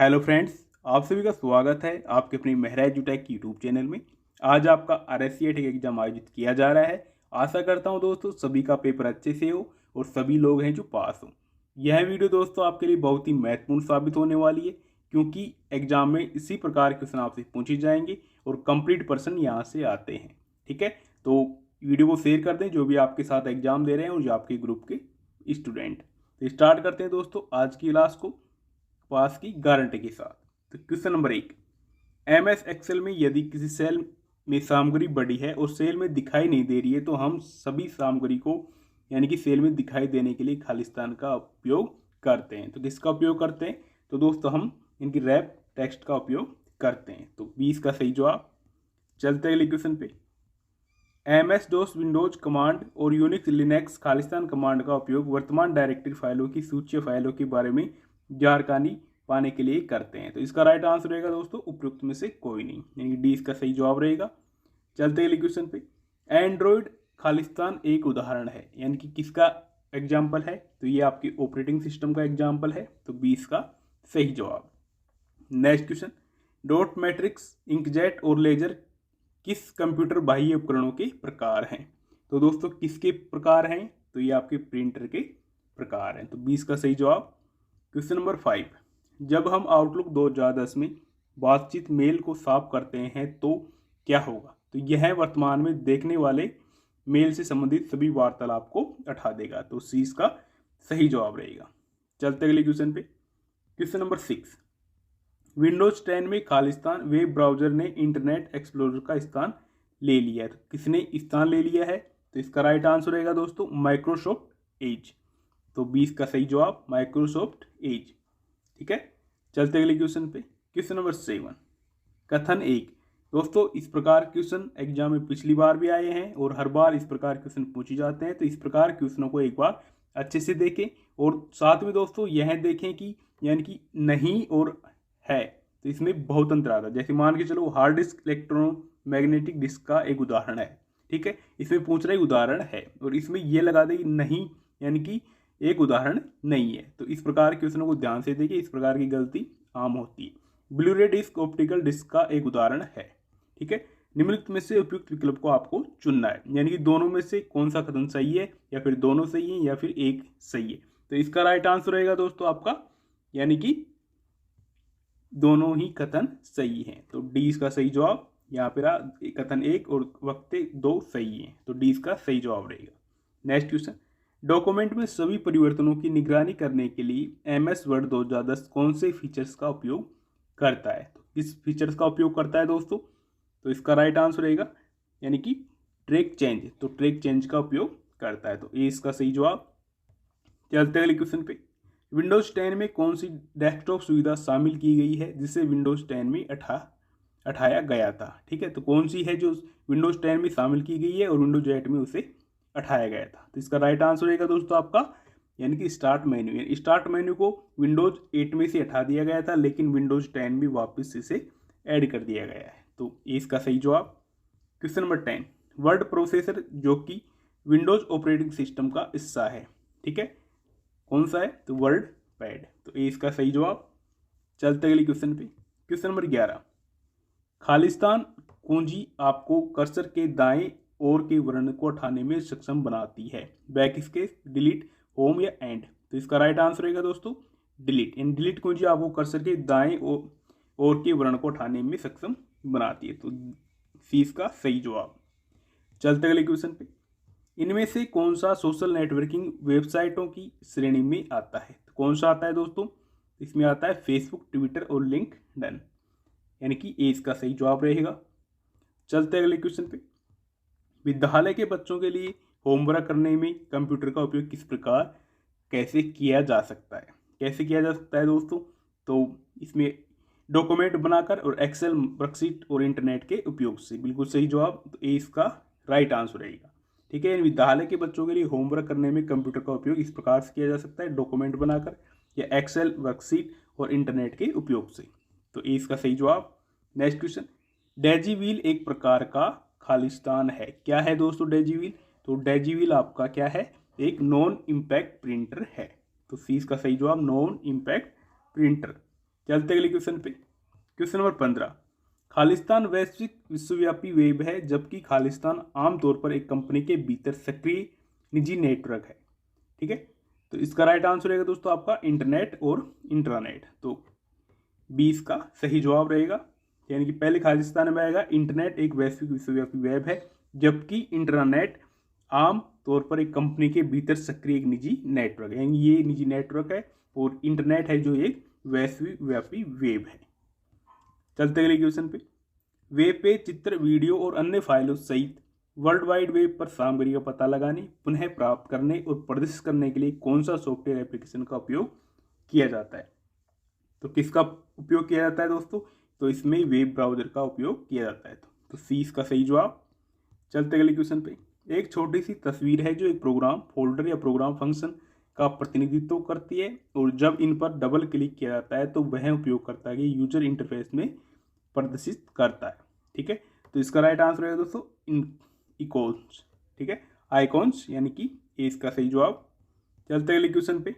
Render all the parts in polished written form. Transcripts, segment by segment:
Hello friends, आप सभी का स्वागत है आपके अपनी मेहरा एजुटेक यूट्यूब चैनल में। आज आपका RSC टेक एग्जाम आयोजित किया जा रहा है। आशा करता हूं दोस्तों सभी का पेपर अच्छे से हो और सभी लोग हैं जो पास हो। यह वीडियो दोस्तों आपके लिए बहुत ही महत्वपूर्ण साबित होने वाली है, क्योंकि एग्जाम में इसी प्रकार के क्वेश्चन आपसे पूछे जाएंगे और कंप्लीट पर्सन यहाँ से आते हैं। ठीक है, तो वीडियो को शेयर कर दें जो भी आपके साथ एग्जाम दे रहे हैं और जो आपके ग्रुप के स्टूडेंट। तो स्टार्ट करते हैं दोस्तों आज की क्लास को पास की गारंटी के साथ। तो क्वेश्चन नंबर 1, MS एक्सेल में यदि किसी सेल में सामग्री बड़ी है और सेल में दिखाई नहीं दे रही है तो हम सभी सामग्री को यानी कि सेल में दिखाई देने के लिए खालिस्तान का उपयोग करते हैं। तो किसका उपयोग करते हैं? तो दोस्तों हम इनकी रैप टेक्स्ट का उपयोग करते हैं। तो 20 का सही जवाब। चलते हैं अगले क्वेश्चन पे। MS DOS विंडोज कमांड और यूनिक्स लिनक्स खालिस्तान कमांड का उपयोग वर्तमान डायरेक्टरी फाइलों की सूची फाइलों के बारे में जानकारी पाने के लिए करते हैं। तो इसका राइट आंसर रहेगा दोस्तों उपयुक्त में से कोई नहीं, यानी डी इसका सही जवाब रहेगा। चलते हैं क्वेश्चन पे। एंड्रॉयड खालिस्तान एक उदाहरण है, यानी कि किसका एग्जाम्पल है? तो ये आपके ऑपरेटिंग सिस्टम का एग्जाम्पल है। तो 20 का सही जवाब। Next question, dot matrix, inkjet और लेजर किस कंप्यूटर बाह्य उपकरणों के प्रकार हैं? तो दोस्तों किसके प्रकार हैं? तो ये आपके प्रिंटर के प्रकार हैं। तो 20 का सही जवाब। क्वेश्चन नंबर 5, जब हम आउटलुक 2010 में बातचीत मेल को साफ करते हैं तो क्या होगा? तो यह वर्तमान में देखने वाले मेल से संबंधित सभी वार्तालाप को हटा देगा। तो सी इसका सही जवाब रहेगा। चलते अगले क्वेश्चन पे। क्वेश्चन नंबर 6, विंडोज 10 में खालिस्तान वेब ब्राउजर ने इंटरनेट एक्सप्लोरर का स्थान ले लिया है। तो किसने स्थान ले लिया है? तो इसका राइट आंसर रहेगा दोस्तों माइक्रोसॉफ्ट एज। तो 20 का सही जवाब माइक्रोसॉफ्ट एज। ठीक है, चलते अगले क्वेश्चन पे। क्वेश्चन नंबर 7, कथन 1। दोस्तों इस प्रकार क्वेश्चन एग्जाम में पिछली बार भी आए हैं और हर बार इस प्रकार क्वेश्चन पूछे जाते हैं। तो इस प्रकार क्वेश्चनों को एक बार अच्छे से देखें और साथ में दोस्तों यह देखें कि यानी कि नहीं और है तो इसमें बहुत अंतर आता है। जैसे मान के चलो हार्ड डिस्क इलेक्ट्रोमैग्नेटिक डिस्क का एक उदाहरण है। ठीक है, इसमें पूछ रहा है उदाहरण है और इसमें यह लगा दे नहीं, यानी कि एक उदाहरण नहीं है। तो इस प्रकार क्वेश्चनों को ध्यान से देखिए, इस प्रकार की गलती आम होती है। ब्लू रे डिस्क ऑप्टिकल डिस्क का एक उदाहरण है। ठीक है, निम्नलिखित में से उपयुक्त विकल्प को आपको चुनना है, यानी कि दोनों में से कौन सा कथन सही है, या फिर दोनों सही है, या फिर एक सही है। तो इसका राइट आंसर रहेगा दोस्तों आपका, यानी कि दोनों ही कथन सही हैं। तो डी इसका सही जवाब। यहाँ पे कथन 1 और वक्त 2 सही है। तो डी इसका सही जवाब रहेगा। नेक्स्ट क्वेश्चन, डॉक्यूमेंट में सभी परिवर्तनों की निगरानी करने के लिए MS वर्ड 2010 कौन से फीचर्स का उपयोग करता है? तो किस फीचर्स का उपयोग करता है दोस्तों? तो इसका राइट आंसर रहेगा यानी कि ट्रैक चेंज। तो ट्रैक चेंज का उपयोग करता है। तो ए इसका सही जवाब। चलते अगले क्वेश्चन पे। विंडोज 10 में कौन सी डेस्कटॉप सुविधा शामिल की गई है जिसे विंडोज 10 में हटाया गया था? ठीक है, तो कौन सी है जो विंडोज 10 में शामिल की गई है और विंडोज 8 में उसे हटाया गया था? तो इसका राइट आंसर रहेगा दोस्तों आपका, यानी कि स्टार्ट मेन्यू। स्टार्ट मेन्यू को विंडोज 8 में से हटा दिया गया था, लेकिन विंडोज 10 में वापस इसे ऐड कर दिया गया है। तो इसका सही जवाब। क्वेश्चन नंबर 10, वर्ड प्रोसेसर जो कि विंडोज ऑपरेटिंग सिस्टम का हिस्सा है, ठीक है, कौन सा है? तो वर्ड पैड। तो ए इसका सही जवाब। चलते अगले क्वेश्चन पे। क्वेश्चन नंबर 11, खालिस्तान कुंजी आपको कर्सर के दाएं ओर के वर्ण को हटाने में सक्षम बनाती है। बैकस्पेस, डिलीट, होम या एंड? तो इसका राइट आंसर रहेगा दोस्तों डिलीट। इन डिलीट कुंजी आपको कर्सर के दाएं ओर के वर्ण को हटाने में सक्षम बनाती है। तो सी इसका सही जवाब। चलते अगले क्वेश्चन पे। इनमें से कौन सा सोशल नेटवर्किंग वेबसाइटों की श्रेणी में आता है? तो कौन सा आता है दोस्तों? इसमें आता है फेसबुक, ट्विटर और लिंक्डइन, यानी कि ए इसका सही जवाब रहेगा। चलते अगले क्वेश्चन पे। विद्यालय के बच्चों के लिए होमवर्क करने में कंप्यूटर का उपयोग किस प्रकार कैसे किया जा सकता है? कैसे किया जा सकता है दोस्तों? तो इसमें डॉक्यूमेंट बनाकर और एक्सेल वर्कशीट और इंटरनेट के उपयोग से। बिल्कुल सही जवाब। तो ए इसका राइट आंसर रहेगा। ठीक है, विद्यालय के बच्चों के लिए होमवर्क करने में कंप्यूटर का उपयोग इस प्रकार से किया जा सकता है, डॉक्यूमेंट बनाकर या एक्सेल वर्कशीट और इंटरनेट के उपयोग से। तो ए इसका सही जवाब। नेक्स्ट क्वेश्चन, डेजी व्हील एक प्रकार का खालिस्तान है। क्या है दोस्तों डेजी व्हील? तो डेजी व्हील आपका क्या है? एक नॉन इम्पैक्ट प्रिंटर है। तो सी इसका सही जवाब नॉन इम्पैक्ट प्रिंटर। चलते अगले क्वेश्चन पे। क्वेश्चन नंबर 15, खालिस्तान वैश्विक विश्वव्यापी वेब है जबकि खालिस्तान आमतौर पर एक कंपनी के भीतर सक्रिय निजी नेटवर्क है। ठीक है, तो इसका राइट आंसर रहेगा दोस्तों आपका इंटरनेट और इंट्रानेट। तो 20 का सही जवाब रहेगा, यानी कि पहले खालिस्तान में आएगा इंटरनेट एक वैश्विक विश्वव्यापी वेब है जबकि इंटरनेट आम तौर पर एक कंपनी के भीतर सक्रिय एक निजी नेटवर्क है, यानी ये निजी नेटवर्क है और इंटरनेट है जो एक वैश्विक व्यापी वेब है। चलते अगले क्वेश्चन पे। वेब पे चित्र, वीडियो और अन्य फाइलों सहित वर्ल्ड वाइड वेब पर सामग्री का पता लगाने, पुनः प्राप्त करने और प्रदर्शित करने के लिए कौन सा सॉफ्टवेयर एप्लीकेशन का उपयोग किया जाता है? तो किसका उपयोग किया जाता है दोस्तों? तो इसमें वेब ब्राउजर का उपयोग किया जाता है। तो सी इसका सही जवाब। चलते अगले क्वेश्चन पे। एक छोटी सी तस्वीर है जो एक प्रोग्राम फोल्डर या प्रोग्राम फंक्शन का प्रतिनिधित्व करती है और जब इन पर डबल क्लिक किया जाता है तो वह उपयोगकर्ता के यूजर इंटरफेस में प्रदर्शित करता है। ठीक है, तो इसका राइट आंसर है दोस्तों इकोन्स। ठीक है, आइकॉन्स, यानी कि ए इसका सही जवाब। चलते अगले क्वेश्चन पे।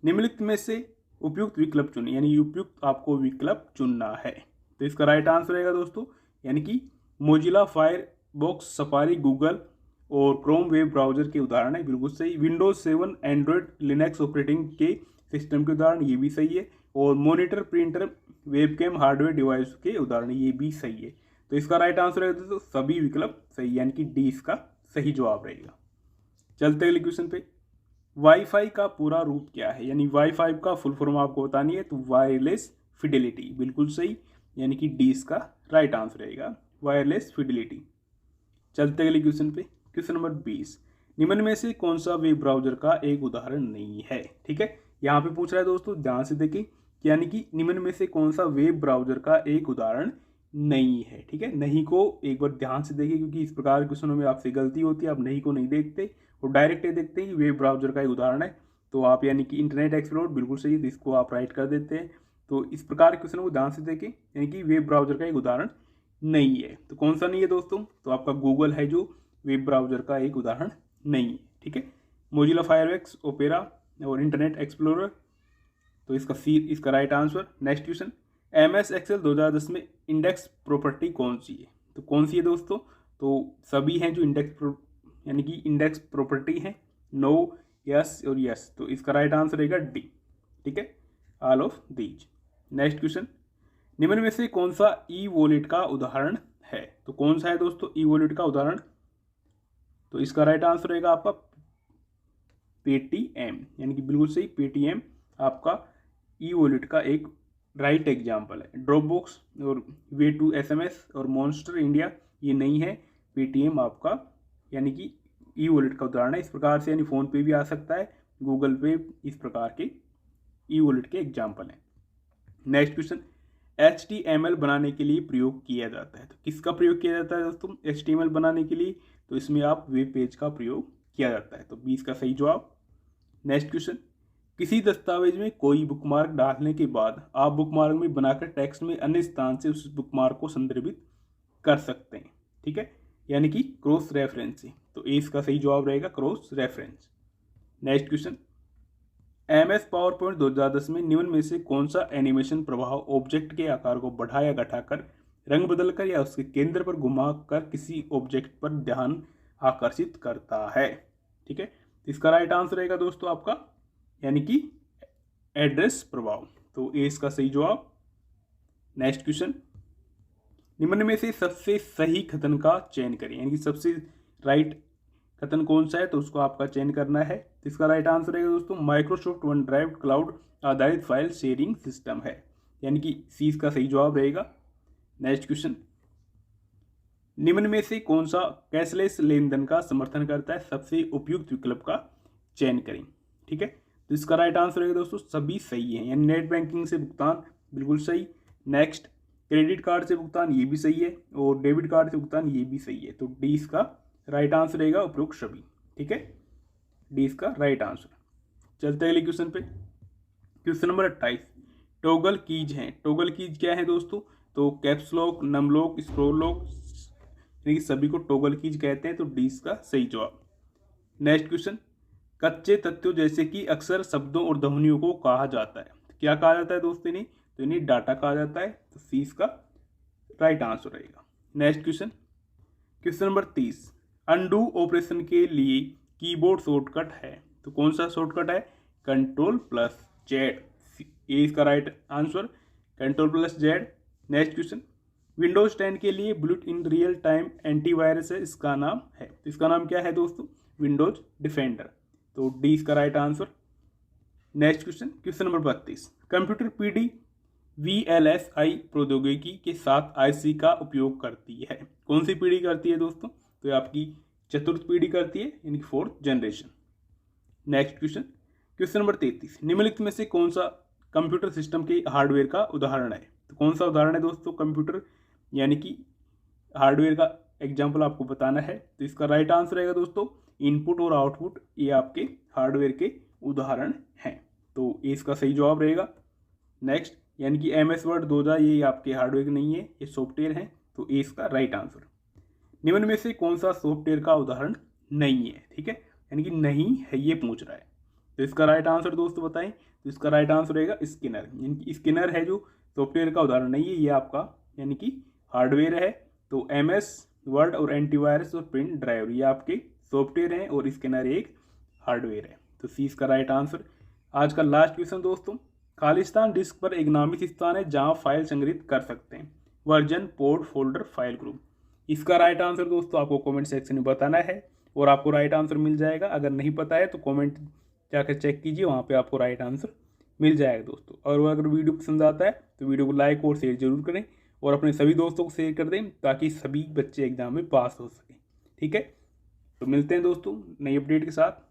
निम्नलिखित में से उपयुक्त विकल्प चुनिए, यानी उपयुक्त आपको विकल्प चुनना है। तो इसका राइट आंसर रहेगा दोस्तों, यानी कि मोजिला फायरफॉक्स, सफारी, गूगल और क्रोम वेब ब्राउजर के उदाहरण है, बिल्कुल सही। विंडोज 7, एंड्रॉयड, लिनक्स ऑपरेटिंग के सिस्टम के उदाहरण, ये भी सही है। और monitor, printer, webcam hardware device के उदाहरण, ये भी सही है। तो इसका राइट आंसर है दोस्तों सभी विकल्प सही, यानी कि डी इसका सही जवाब रहेगा। चलते अगले क्वेश्चन पे। वाईफाई का पूरा रूप क्या है, यानी वाईफाई का फुल फॉर्म आपको बतानी है। तो वायरलेस फिडेलिटी, बिल्कुल सही, यानी कि डी इसका राइट आंसर रहेगा, वायरलेस फिडेलिटी। चलते अगले क्वेश्चन पे। क्वेश्चन नंबर 20, निम्न में से कौन सा वेब ब्राउजर का एक उदाहरण नहीं है? ठीक है, यहाँ पे पूछ रहा है दोस्तों, ध्यान से देखें, यानी कि निम्न में से कौन सा वेब ब्राउजर का एक उदाहरण नहीं है। ठीक है, नहीं को एक बार ध्यान से देखिए, क्योंकि इस प्रकार के क्वेश्चनों में आपसे गलती होती है, आप नहीं को नहीं देखते और डायरेक्ट ये देखते हैं कि वेब ब्राउजर का एक उदाहरण है। तो आप यानी कि इंटरनेट एक्सप्लोरर, बिल्कुल सही, तो इसको आप राइट कर देते हैं। तो इस प्रकार के क्वेश्चन को ध्यान से देखें, यानी कि वेब ब्राउजर का एक उदाहरण नहीं है। तो कौन सा नहीं है दोस्तों? तो आपका गूगल है जो वेब ब्राउजर का एक उदाहरण नहीं है। ठीक है, मोजिला फायरफॉक्स, ओपेरा और इंटरनेट एक्सप्लोरर, तो इसका सी इसका right answer. Next question, MS Excel 2010 में इंडेक्स प्रॉपर्टी कौन सी है? तो कौन सी है दोस्तों? तो सभी हैं जो यानी कि इंडेक्स प्रॉपर्टी है, नो, यस और यस। तो इसका राइट आंसर रहेगा डी। ठीक है, all of these. Next question, निम्न में से कौन सा ई वॉलेट का उदाहरण है? तो कौन सा है दोस्तों ई वॉलेट का उदाहरण? तो इसका राइट आंसर रहेगा आपका पेटीएम, यानी कि बिल्कुल सही, पेटीएम आपका ई वॉलेट का एक राइट एग्जाम्पल है। ड्रॉपबॉक्स और Way2SMS और मॉन्स्टर इंडिया ये नहीं है, पेटीएम आपका यानी कि ई वॉलेट का उदाहरण है। इस प्रकार से यानी फ़ोन पे भी आ सकता है, गूगल पे, इस प्रकार के ई वॉलेट के एग्जाम्पल हैं। नेक्स्ट क्वेश्चन, HTML बनाने के लिए प्रयोग किया जाता है। तो किसका प्रयोग किया जाता है दोस्तों HTML बनाने के लिए? तो इसमें आप वेब पेज का प्रयोग किया जाता है। तो 20 का सही जवाब। नेक्स्ट क्वेश्चन, किसी दस्तावेज में कोई बुकमार्क डालने के बाद आप बुकमार्क में बनाकर टेक्स्ट में अन्य स्थान से उस बुकमार्क को संदर्भित कर सकते हैं। ठीक है, यानी कि क्रॉस रेफरेंसिंग। तो ए इसका सही जवाब रहेगा, cross reference. Next question, MS PowerPoint 2010 में निम्न में से कौन सा एनिमेशन प्रभाव ऑब्जेक्ट के आकार को बढ़ा या घटाकर, रंग बदलकर या उसके केंद्र पर घुमाकर किसी ऑब्जेक्ट पर ध्यान आकर्षित करता है? ठीक है, इसका राइट आंसर रहेगा दोस्तों आपका यानी कि एड्रेस प्रभाव। तो ए इसका सही जवाब। नेक्स्ट क्वेश्चन, निम्न में से सबसे सही कथन का चयन करें, यानी कि सबसे राइट कथन कौन सा है? तो उसको आपका चयन करना है। तो इसका राइट आंसर रहेगा दोस्तों माइक्रोसॉफ्ट वन ड्राइव क्लाउड आधारित फाइल शेयरिंग सिस्टम है, यानी कि सी इसका सही जवाब रहेगा। नेक्स्ट क्वेश्चन, निम्न में से कौन सा कैशलेस लेन देन का समर्थन करता है? सबसे उपयुक्त विकल्प का चयन करें। ठीक है, तो इसका राइट आंसर रहेगा दोस्तों सभी सही है, यानी नेट बैंकिंग से भुगतान, बिल्कुल सही। नेक्स्ट, क्रेडिट कार्ड से भुगतान, ये भी सही है, और डेबिट कार्ड से भुगतान, ये भी सही है। तो डी इसका राइट आंसर रहेगा उपरोक्त सभी। ठीक है, डी इसका राइट आंसर। चलते अगले क्वेश्चन पे। क्वेश्चन नंबर 28, टॉगल कीज हैं। टॉगल कीज क्या है दोस्तों? तो caps lock, num lock, scroll lock, यानी कि सभी को टॉगल कीज कहते हैं। तो डी इसका सही जवाब। नेक्स्ट क्वेश्चन, कच्चे तत्वों जैसे कि अक्सर शब्दों और ध्वनियों को कहा जाता है। क्या कहा जाता है दोस्तों इन्हें? तो इन्हें डाटा कहा जाता है। तो सी इसका राइट आंसर रहेगा। Next question, question number 30, undo operation के लिए कीबोर्ड शॉर्टकट है। तो कौन सा शॉर्टकट है? Ctrl+Z। ये इसका right answer, Ctrl+Z। Next question, Windows 10 के लिए bullet in real time antivirus है, इसका नाम है। तो इसका नाम क्या है दोस्तों? Windows defender. तो डी इसका right answer. Next question, question number 32, computer PD VLSI प्रौद्योगिकी के साथ IC का उपयोग करती है। कौन सी पीढ़ी करती है दोस्तों? तो ये आपकी चतुर्थ पीढ़ी करती है, यानी 4th generation. Next question, question number 33, निम्नलिखित में से कौन सा कंप्यूटर सिस्टम के हार्डवेयर का उदाहरण है? तो कौन सा उदाहरण है दोस्तों? कंप्यूटर यानी कि हार्डवेयर का एग्जाम्पल आपको बताना है। तो इसका राइट आंसर रहेगा दोस्तों इनपुट और आउटपुट, ये आपके हार्डवेयर के उदाहरण हैं। तो ये इसका सही जवाब रहेगा। नेक्स्ट, यानी कि MS वर्ड 2000 ये आपके हार्डवेयर नहीं है, ये सॉफ्टवेयर है। तो ये इसका राइट आंसर। निम्न में से कौन सा सॉफ्टवेयर का उदाहरण नहीं है? ठीक है, यानी कि नहीं है ये पूछ रहा है। तो इसका राइट आंसर दोस्तों बताएं। तो इसका राइट आंसर रहेगा स्किनर। यानी कि स्किनर है जो सॉफ्टवेयर का उदाहरण नहीं है, ये आपका यानी कि हार्डवेयर है। तो MS वर्ड और एंटीवायरस और प्रिंट ड्राइवर ये आपके सॉफ्टवेयर हैं और स्किनर एक हार्डवेयर है। तो सी इसका राइट आंसर। आज का लास्ट क्वेश्चन दोस्तों, खालिस्तान डिस्क पर एक नामित स्थान है जहां फाइल संग्रहित कर सकते हैं। Version, port, folder, file group. इसका राइट आंसर दोस्तों आपको कमेंट सेक्शन में बताना है और आपको राइट आंसर मिल जाएगा। अगर नहीं पता है तो कमेंट जाकर चेक कीजिए, वहाँ पे आपको राइट आंसर मिल जाएगा दोस्तों। और अगर वीडियो पसंद आता है तो वीडियो को लाइक और शेयर जरूर करें और अपने सभी दोस्तों को शेयर कर दें ताकि सभी बच्चे एग्जाम में पास हो सकें। ठीक है, तो मिलते हैं दोस्तों नई अपडेट के साथ।